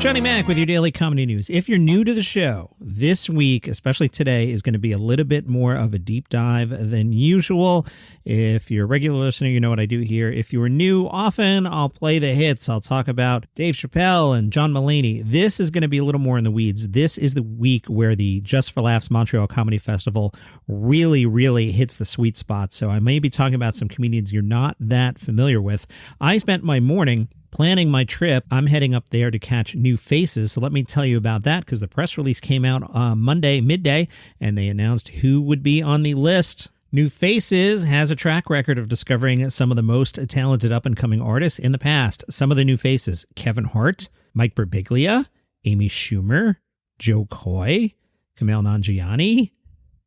Johnny Mac with your daily comedy news. If you're new to the show, this week, especially today, is going to be a little bit more of a deep dive than usual. If you're a regular listener, you know what I do here. If you are new, often I'll play the hits. I'll talk about Dave Chappelle and John Mulaney. This is going to be a little more in the weeds. This is the week where the Just For Laughs Montreal Comedy Festival really hits the sweet spot. So I may be talking about some comedians you're not that familiar with. I spent my morning planning my trip. I'm heading up there to catch New Faces, so let me tell you about that, because the press release came out Monday midday, and they announced who would be on the list. New Faces has a track record of discovering some of the most talented up-and-coming artists in the past. Some of the new faces: Kevin Hart, Mike Birbiglia, Amy Schumer, Joe Coy, Kumail Nanjiani,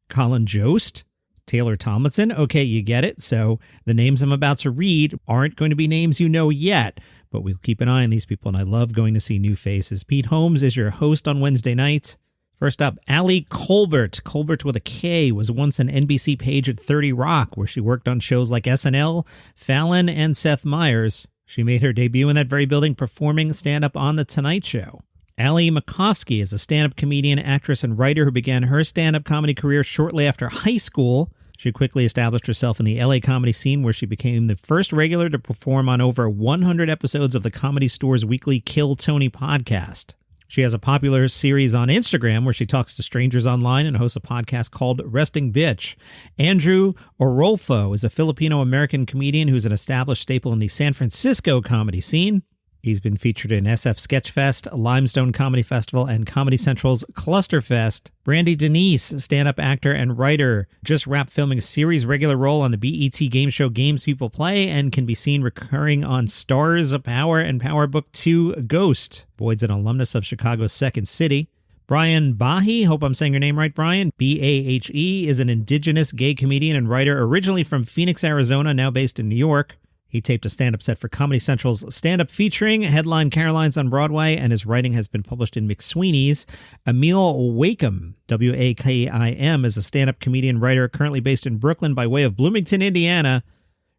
Colin Jost, Taylor Tomlinson. Okay, you get it. So the names I'm about to read aren't going to be names you know yet, but we'll keep an eye on these people, and I love going to see new faces. Pete Holmes is your host on Wednesday night. First up, Ali Colbert. Colbert with a K was once an NBC page at 30 Rock, where she worked on shows like SNL, Fallon, and Seth Meyers. She made her debut in that very building performing stand-up on The Tonight Show. Ali Makovsky is a stand-up comedian, actress, and writer who began her stand-up comedy career shortly after high school. She quickly established herself in the LA comedy scene, where she became the first regular to perform on over 100 episodes of the Comedy Store's weekly Kill Tony podcast. She has a popular series on Instagram where she talks to strangers online and hosts a podcast called Resting Bitch. Andrew Orolfo is a Filipino-American comedian who's an established staple in the San Francisco comedy scene. He's been featured in SF Sketchfest, Limestone Comedy Festival, and Comedy Central's Clusterfest. Brandy Denise, stand-up actor and writer, just wrapped filming a series regular role on the BET game show Games People Play, and can be seen recurring on Stars of Power and Power Book 2 Ghost. Boyd's an alumnus of Chicago's Second City. Brian Bahe, hope I'm saying your name right, Brian, B-A-H-E, is an indigenous gay comedian and writer originally from Phoenix, Arizona, now based in New York. He taped a stand-up set for Comedy Central's Stand-Up Featuring, headline Caroline's on Broadway, and his writing has been published in McSweeney's. Emil Wakim, W-A-K-I-M, is a stand-up comedian writer currently based in Brooklyn by way of Bloomington, Indiana.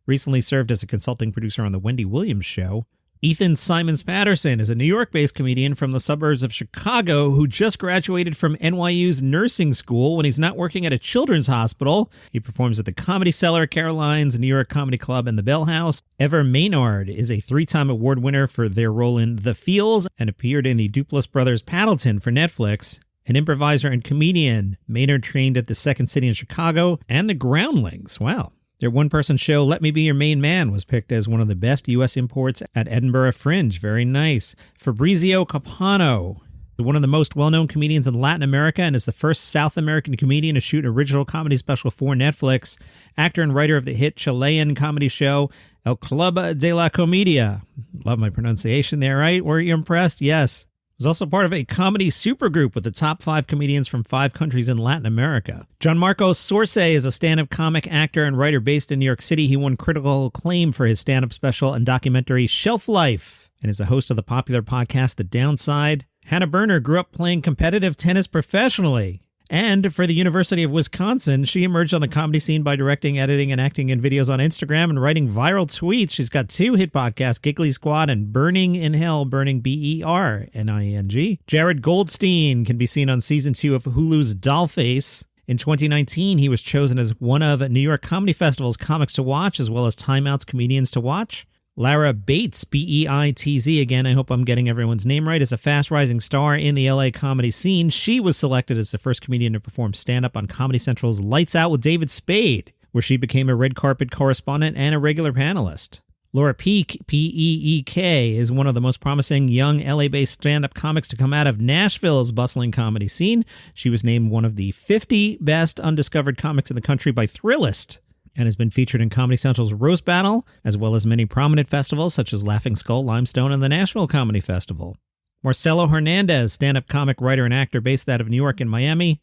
Recently served as a consulting producer on The Wendy Williams Show. Ethan Simons Patterson is a New York-based comedian from the suburbs of Chicago who just graduated from NYU's nursing school. When he's not working at a children's hospital, he performs at the Comedy Cellar, Caroline's, New York Comedy Club, and the Bell House. Ever Maynard is a 3-time award winner for their role in The Feels and appeared in the Duplass Brothers Paddleton for Netflix. An improviser and comedian, Maynard trained at the Second City in Chicago and the Groundlings. Wow. Their one-person show, Let Me Be Your Main Man, was picked as one of the best U.S. imports at Edinburgh Fringe. Very nice. Fabrizio Capano, one of the most well-known comedians in Latin America, and is the first South American comedian to shoot an original comedy special for Netflix. Actor and writer of the hit Chilean comedy show El Club de la Comedia. Love my pronunciation there, right? Were you impressed? Yes. Was also part of a comedy supergroup with the top 5 comedians from 5 countries in Latin America. Gianmarco Sourcee is a stand-up comic, actor, and writer based in New York City. He won critical acclaim for his stand-up special and documentary Shelf Life, and is a host of the popular podcast The Downside. Hannah Berner grew up playing competitive tennis professionally. And for the University of Wisconsin, she emerged on the comedy scene by directing, editing, and acting in videos on Instagram and writing viral tweets. She's got 2 hit podcasts, Giggly Squad and Burning in Hell, Burning B-E-R-N-I-N-G. Jared Goldstein can be seen on Season 2 of Hulu's Dollface. In 2019, he was chosen as one of New York Comedy Festival's Comics to Watch, as well as Time Out's Comedians to Watch. Lara Bates, B-E-I-T-Z, again, I hope I'm getting everyone's name right, is a fast-rising star in the LA comedy scene. She was selected as the first comedian to perform stand-up on Comedy Central's Lights Out with David Spade, where she became a red carpet correspondent and a regular panelist. Laura Peek, P-E-E-K, is one of the most promising young LA-based stand-up comics to come out of Nashville's bustling comedy scene. She was named one of the 50 best undiscovered comics in the country by Thrillist, and has been featured in Comedy Central's Roast Battle, as well as many prominent festivals such as Laughing Skull, Limestone, and the Nashville Comedy Festival. Marcelo Hernandez, stand-up comic, writer, and actor based out of New York and Miami.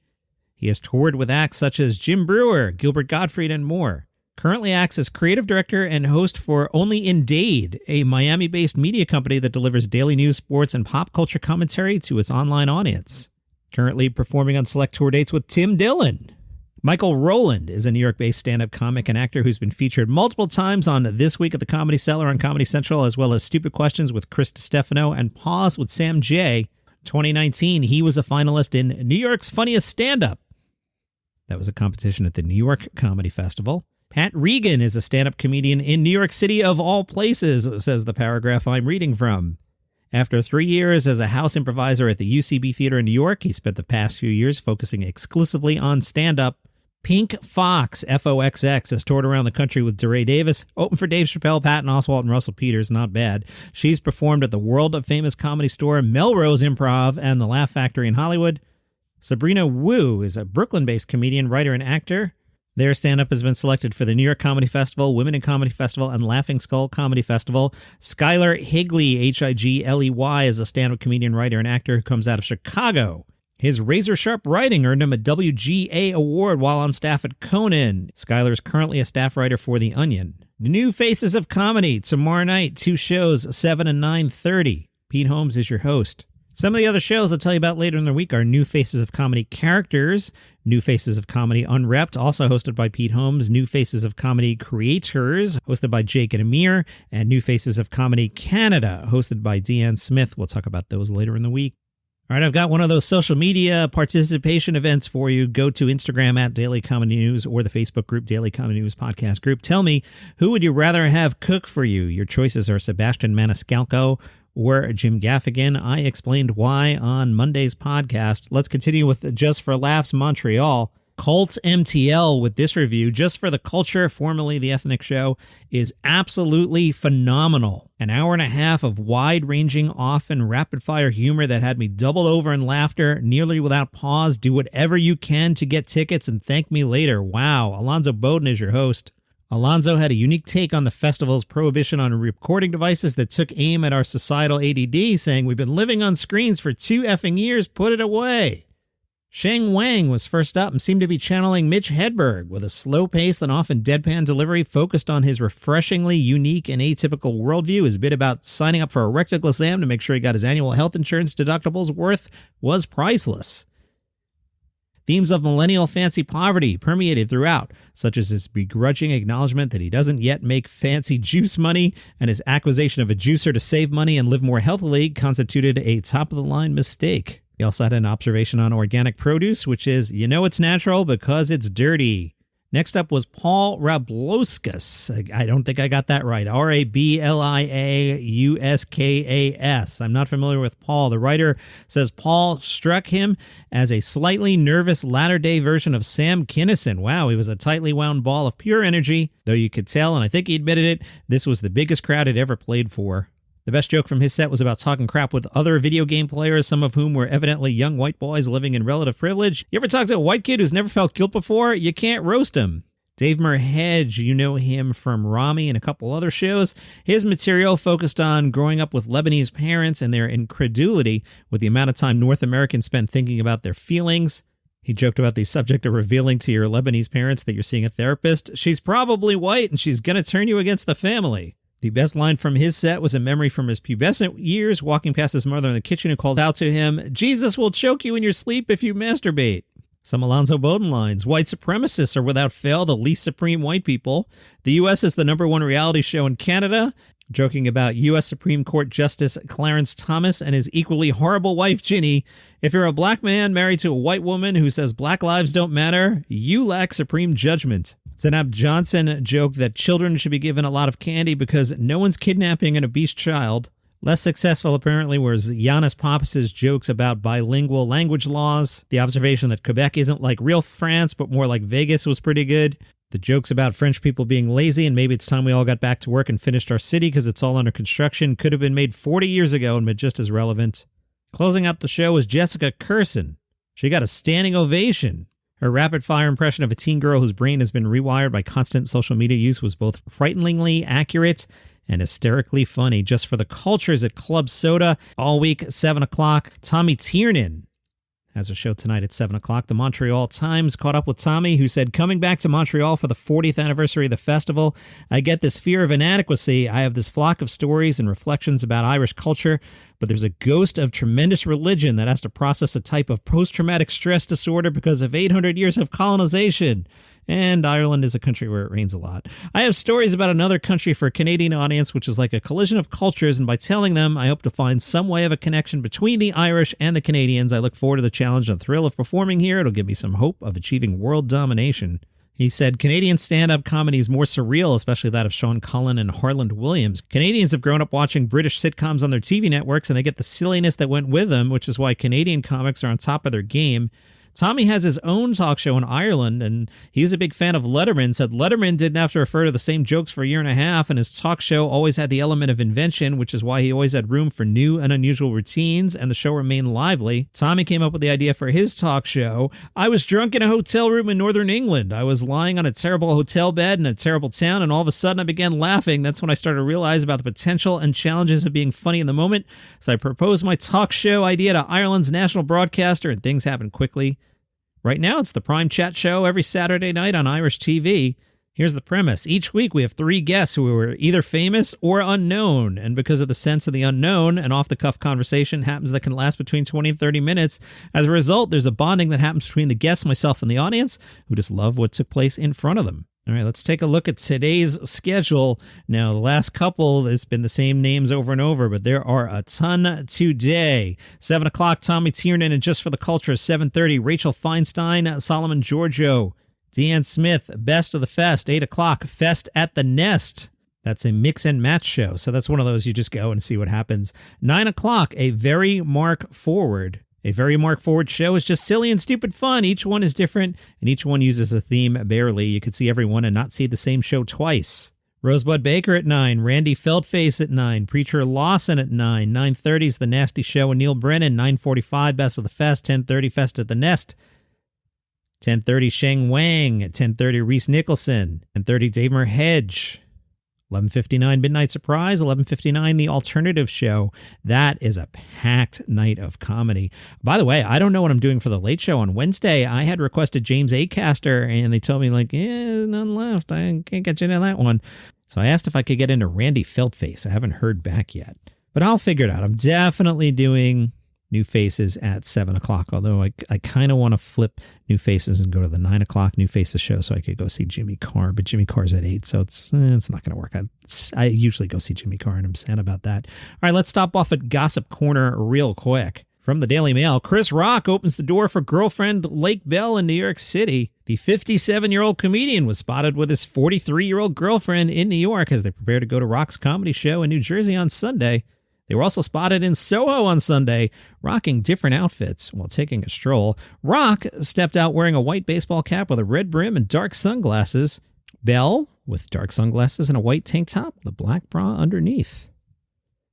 He has toured with acts such as Jim Brewer, Gilbert Gottfried, and more. Currently acts as creative director and host for Only in Dade, a Miami-based media company that delivers daily news, sports, and pop culture commentary to its online audience. Currently performing on select tour dates with Tim Dillon. Michael Roland is a New York-based stand-up comic and actor who's been featured multiple times on This Week at the Comedy Cellar on Comedy Central, as well as Stupid Questions with Chris Stefano and Pause with Sam J. 2019, he was a finalist in New York's Funniest Stand-Up. That was a competition at the New York Comedy Festival. Pat Regan is a stand-up comedian in New York City of all places, says the paragraph I'm reading from. After 3 years as a house improviser at the UCB Theater in New York, he spent the past few years focusing exclusively on stand-up. Pink Fox, Foxx, has toured around the country with DeRay Davis, opened for Dave Chappelle, Patton Oswalt, and Russell Peters, not bad. She's performed at the world-famous Comedy Store, Melrose Improv, and the Laugh Factory in Hollywood. Sabrina Wu is a Brooklyn-based comedian, writer, and actor. Their stand-up has been selected for the New York Comedy Festival, Women in Comedy Festival, and Laughing Skull Comedy Festival. Skyler Higley, Higley, is a stand-up comedian, writer, and actor who comes out of Chicago. His razor-sharp writing earned him a WGA award while on staff at Conan. Skyler is currently a staff writer for The Onion. The New Faces of Comedy, tomorrow night, 2 shows, 7 and 9:30. Pete Holmes is your host. Some of the other shows I'll tell you about later in the week are New Faces of Comedy Characters, New Faces of Comedy Unwrapped, also hosted by Pete Holmes, New Faces of Comedy Creators, hosted by Jake and Amir, and New Faces of Comedy Canada, hosted by Deanne Smith. We'll talk about those later in the week. All right, I've got one of those social media participation events for you. Go to Instagram at Daily Comedy News or the Facebook group Daily Comedy News Podcast Group. Tell me, who would you rather have cook for you? Your choices are Sebastian Maniscalco or Jim Gaffigan. I explained why on Monday's podcast. Let's continue with Just For Laughs Montreal. Cult MTL with this review. Just for the Culture, formerly The Ethnic Show, is absolutely phenomenal. An hour and a half of wide-ranging, often rapid-fire humor that had me doubled over in laughter, nearly without pause. Do whatever you can to get tickets and thank me later. Wow. Alonzo Bowden is your host. Alonzo had a unique take on the festival's prohibition on recording devices that took aim at our societal ADD, saying, "We've been living on screens for 2 effing years, put it away." Shang Wang was first up and seemed to be channeling Mitch Hedberg with a slow-paced and often deadpan delivery focused on his refreshingly unique and atypical worldview. His bit about signing up for a rectal exam to make sure he got his annual health insurance deductibles worth was priceless. Themes of millennial fancy poverty permeated throughout, such as his begrudging acknowledgement that he doesn't yet make fancy juice money, and his acquisition of a juicer to save money and live more healthily constituted a top-of-the-line mistake. He also had an observation on organic produce, which is, you know it's natural because it's dirty. Next up was Paul Rabloskas. I don't think I got that right. Rabliauskas. I'm not familiar with Paul. The writer says Paul struck him as a slightly nervous latter-day version of Sam Kinison. Wow, he was a tightly wound ball of pure energy, though you could tell, and I think he admitted it, this was the biggest crowd he'd ever played for. The best joke from his set was about talking crap with other video game players, some of whom were evidently young white boys living in relative privilege. You ever talk to a white kid who's never felt guilt before? You can't roast him. Dave Murhedge, you know him from Rami and a couple other shows. His material focused on growing up with Lebanese parents and their incredulity with the amount of time North Americans spend thinking about their feelings. He joked about the subject of revealing to your Lebanese parents that you're seeing a therapist. She's probably white and she's going to turn you against the family. The best line from his set was a memory from his pubescent years, walking past his mother in the kitchen who calls out to him, "Jesus will choke you in your sleep if you masturbate." Some Alonzo Bowden lines. White supremacists are without fail the least supreme white people. The U.S. is the #1 reality show in Canada. Joking about U.S. Supreme Court Justice Clarence Thomas and his equally horrible wife, Ginny. If you're a black man married to a white woman who says black lives don't matter, you lack supreme judgment. Zanab Johnson joked that children should be given a lot of candy because no one's kidnapping an obese child. Less successful, apparently, was Giannis Pappas' jokes about bilingual language laws. The observation that Quebec isn't like real France, but more like Vegas was pretty good. The jokes about French people being lazy and maybe it's time we all got back to work and finished our city because it's all under construction could have been made 40 years ago and been just as relevant. Closing out the show was Jessica Kirsten. She got a standing ovation. Her rapid-fire impression of a teen girl whose brain has been rewired by constant social media use was both frighteningly accurate and hysterically funny. Just for the Cultures at Club Soda all week, 7 o'clock. Tommy Tiernan has a show tonight at 7 o'clock. The Montreal Times caught up with Tommy, who said, coming back to Montreal for the 40th anniversary of the festival, I get this fear of inadequacy. I have this flock of stories and reflections about Irish culture, but there's a ghost of tremendous religion that has to process a type of post-traumatic stress disorder because of 800 years of colonization. And Ireland is a country where it rains a lot. I have stories about another country for a Canadian audience, which is like a collision of cultures, and by telling them, I hope to find some way of a connection between the Irish and the Canadians. I look forward to the challenge and thrill of performing here. It'll give me some hope of achieving world domination. He said, Canadian stand-up comedy is more surreal, especially that of Sean Cullen and Harland Williams. Canadians have grown up watching British sitcoms on their TV networks, and they get the silliness that went with them, which is why Canadian comics are on top of their game. Tommy has his own talk show in Ireland, and he's a big fan of Letterman. Said Letterman didn't have to refer to the same jokes for a year and a half, and his talk show always had the element of invention, which is why he always had room for new and unusual routines, and the show remained lively. Tommy came up with the idea for his talk show. I was drunk in a hotel room in northern England. I was lying on a terrible hotel bed in a terrible town, and all of a sudden I began laughing. That's when I started to realize about the potential and challenges of being funny in the moment. So I proposed my talk show idea to Ireland's national broadcaster, and things happened quickly. Right now, it's the Prime Chat Show every Saturday night on Irish TV. Here's the premise. Each week, we have 3 guests who are either famous or unknown. And because of the sense of the unknown, an off-the-cuff conversation happens that can last between 20 and 30 minutes. As a result, there's a bonding that happens between the guests, myself, and the audience, who just love what took place in front of them. All right, let's take a look at today's schedule. Now, the last couple, it's been the same names over and over, but there are a ton today. 7 o'clock, Tommy Tiernan and Just for the Culture. 7:30, Rachel Feinstein, Solomon Giorgio, Deanne Smith, Best of the Fest. 8 o'clock, Fest at the Nest. That's a mix and match show, so that's one of those you just go and see what happens. 9 o'clock, a Very Mark Forward. A Very Mark Forward show is just silly and stupid fun. Each one is different, and each one uses a theme barely. You could see everyone and not see the same show twice. Rosebud Baker at 9, Randy Feldface at 9, Preacher Lawson at 9, 9:30 is The Nasty Show with Neil Brennan, 9:45 Best of the Fest, 10:30 Fest at the Nest, 10:30 Shang Wang, at 10:30 Reese Nicholson, 10:30 Dave Murhedge, 11:59 Midnight Surprise, 11:59 The Alternative Show. That is a packed night of comedy. By the way, I don't know what I'm doing for the late show on Wednesday. I had requested James Acaster, and they told me, like, there's none left. I can't get you into that one. So I asked if I could get into Randy Feldface. I haven't heard back yet, but I'll figure it out. I'm definitely doing New Faces at 7 o'clock, although I kind of want to flip New Faces and go to the 9 o'clock New Faces show so I could go see Jimmy Carr, but Jimmy Carr's at 8, so it's not going to work. I usually go see Jimmy Carr, and I'm sad about that. All right, let's stop off at Gossip Corner real quick. From the Daily Mail, Chris Rock opens the door for girlfriend Lake Bell in New York City. The 57-year-old comedian was spotted with his 43-year-old girlfriend in New York as they prepare to go to Rock's comedy show in New Jersey on Sunday. They were also spotted in Soho on Sunday, rocking different outfits while taking a stroll. Rock stepped out wearing a white baseball cap with a red brim and dark sunglasses. Bell with dark sunglasses and a white tank top with a black bra underneath.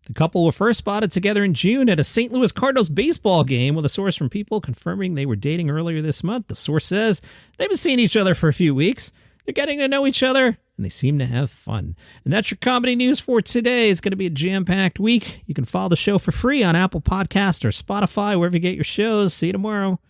The couple were first spotted together in June at a St. Louis Cardinals baseball game, with a source from People confirming they were dating earlier this month. The source says they've been seeing each other for a few weeks. They're getting to know each other, and they seem to have fun. And that's your comedy news for today. It's going to be a jam-packed week. You can follow the show for free on Apple Podcasts or Spotify, wherever you get your shows. See you tomorrow.